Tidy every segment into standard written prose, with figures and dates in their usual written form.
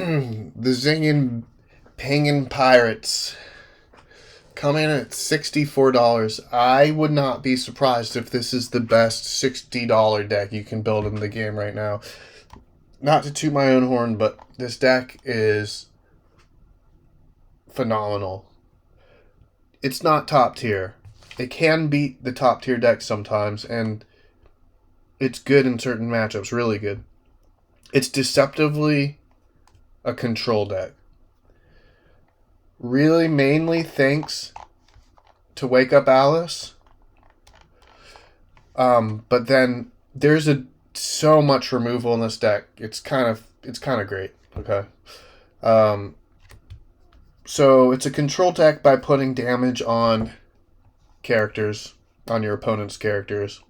The Zingin Pingin Pirates come in at $64. I would not be surprised if this is the best $60 deck you can build in the game right now. Not to toot my own horn, but this deck is phenomenal. It's not top tier. It can beat the top tier deck sometimes, and it's good in certain matchups, really good. It's deceptively a control deck. Really, mainly thanks to Wake Up Alice. But then there's so much removal in this deck. It's kind of great. Okay. So it's a control deck by putting damage on characters, on your opponent's characters.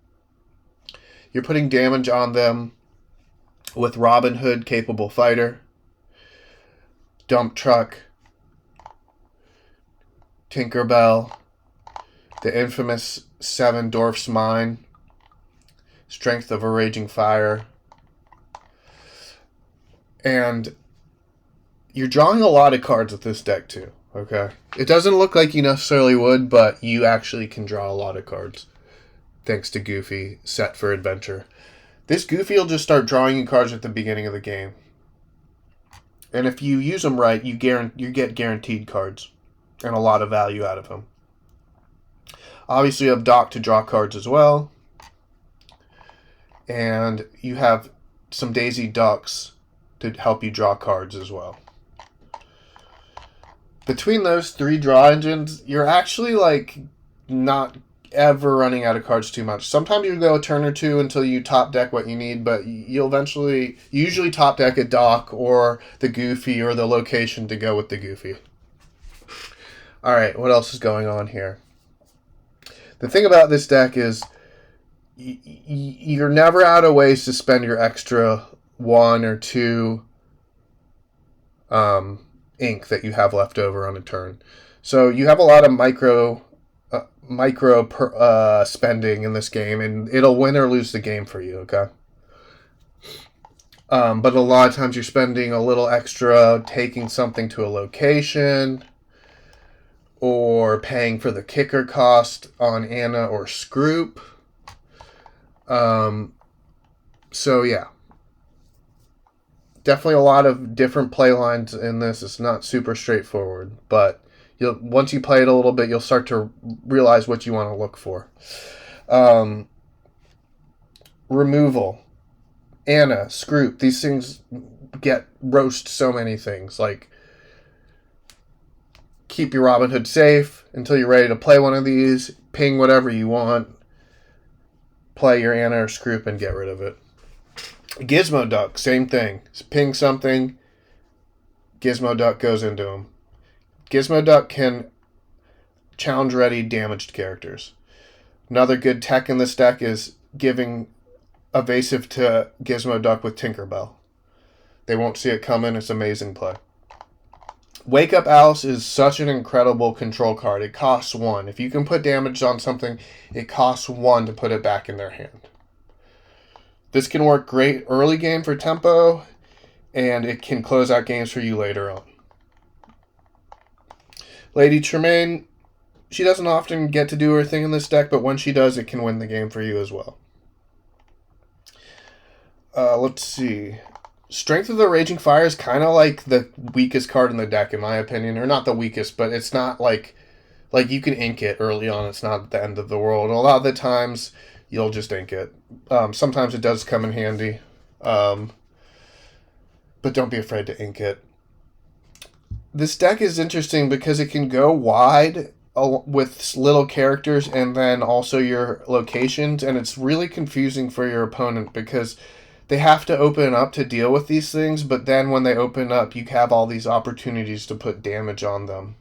You're putting damage on them with Robin Hood, Capable Fighter, Dump Truck, Tinkerbell, the infamous 7 Dwarf's Mine, Strength of a Raging Fire, and you're drawing a lot of cards with this deck too, okay? It doesn't look like you necessarily would, but you actually can draw a lot of cards thanks to Goofy, set for adventure. This Goofy will just start drawing you cards at the beginning of the game. And if you use them right, you get guaranteed cards and a lot of value out of them. Obviously, you have Doc to draw cards as well. And you have some Daisy Ducks to help you draw cards as well. Between those 3 draw engines, you're actually not ever running out of cards too much. Sometimes you go a turn or two until you top deck what you need, but you usually top deck a Doc or the Goofy or the location to go with the Goofy. Alright, what else is going on here? The thing about this deck is you're never out of ways to spend your extra 1 or 2 ink that you have left over on a turn. So you have a lot of micro spending in this game, and it'll win or lose the game for you, okay? But a lot of times you're spending a little extra taking something to a location or paying for the kicker cost on Anna or Scroop. So yeah. Definitely a lot of different play lines in this. It's not super straightforward, but once you play it a little bit, you'll start to realize what you want to look for. Removal. Anna, Scroop, these things roast so many things. Like, keep your Robin Hood safe until you're ready to play one of these. Ping whatever you want. Play your Anna or Scroop and get rid of it. Gizmo Duck, same thing. Ping something, Gizmo Duck goes into them. Gizmo Duck can challenge ready damaged characters. Another good tech in this deck is giving evasive to Gizmo Duck with Tinkerbell. They won't see it coming. It's amazing play. Wake Up Alice is such an incredible control card. It costs 1. If you can put damage on something, it costs 1 to put it back in their hand. This can work great early game for tempo, and it can close out games for you later on. Lady Tremaine, she doesn't often get to do her thing in this deck, but when she does, it can win the game for you as well. Let's see. Strength of the Raging Fire is kind of like the weakest card in the deck, in my opinion. Or not the weakest, but it's not like you can ink it early on. It's not the end of the world. A lot of the times, you'll just ink it. Sometimes it does come in handy. But don't be afraid to ink it. This deck is interesting because it can go wide with little characters and then also your locations, and it's really confusing for your opponent because they have to open up to deal with these things, but then when they open up, you have all these opportunities to put damage on them.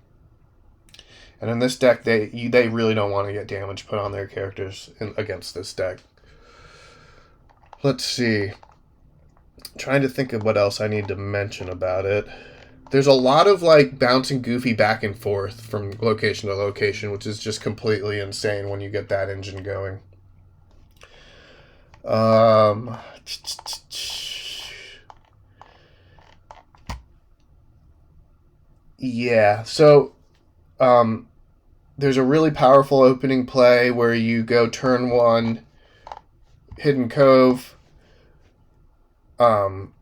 And in this deck, they really don't want to get damage put on their characters against this deck. Let's see. I'm trying to think of what else I need to mention about it. There's a lot of bouncing Goofy back and forth from location to location, which is just completely insane when you get that engine going. Yeah. So um, there's a really powerful opening play where you go turn one, Hidden Cove, um,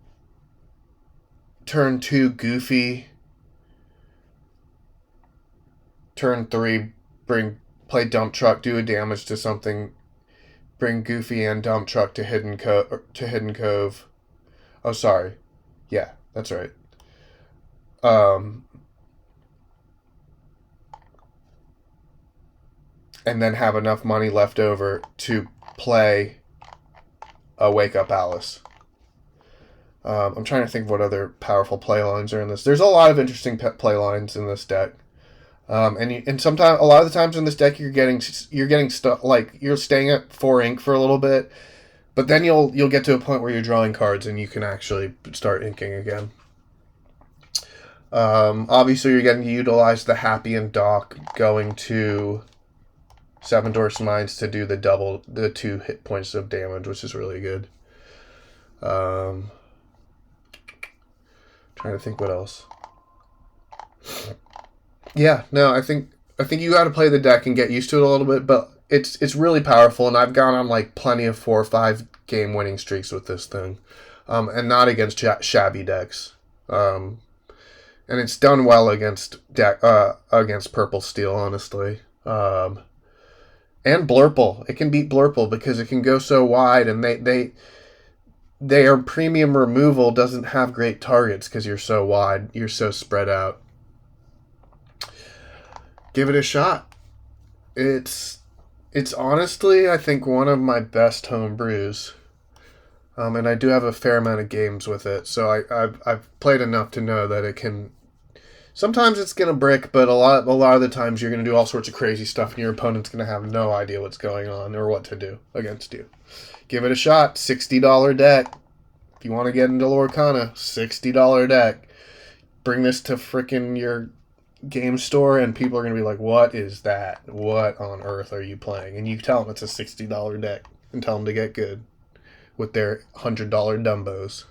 turn two, Goofy, turn three, play Dump Truck, do a damage to something, bring Goofy and Dump Truck to Hidden Cove. Oh, sorry. Yeah, that's right. Um, and then have enough money left over to play a Wake Up Alice. I'm trying to think of what other powerful play lines are in this. There's a lot of interesting play lines in this deck. And sometimes a lot of the times in this deck you're getting stuck, like you're staying at 4 ink for a little bit, but then you'll get to a point where you're drawing cards and you can actually start inking again. Obviously you're getting to utilize the Happy and Doc going to Seven Dwarfs Mines to do the 2 hit points of damage, which is really good. Trying to think what else. Yeah, no, I think you got to play the deck and get used to it a little bit, but it's really powerful, and I've gone on like plenty of 4 or 5 game winning streaks with this thing, and not against shabby decks. And it's done well against Purple Steel, honestly. And Blurple, it can beat Blurple because it can go so wide, and their premium removal doesn't have great targets because you're so wide, you're so spread out. Give it a shot. It's honestly, I think, one of my best home brews. And I do have a fair amount of games with it, so I've played enough to know that it can. Sometimes it's gonna brick, but a lot of the times you're gonna do all sorts of crazy stuff, and your opponent's gonna have no idea what's going on or what to do against you. Give it a shot. $60 deck. If you want to get into Lorcana, $60 deck. Bring this to frickin' your game store, and people are going to be like, what is that? What on earth are you playing? And you tell them it's a $60 deck and tell them to get good with their $100 Dumbos.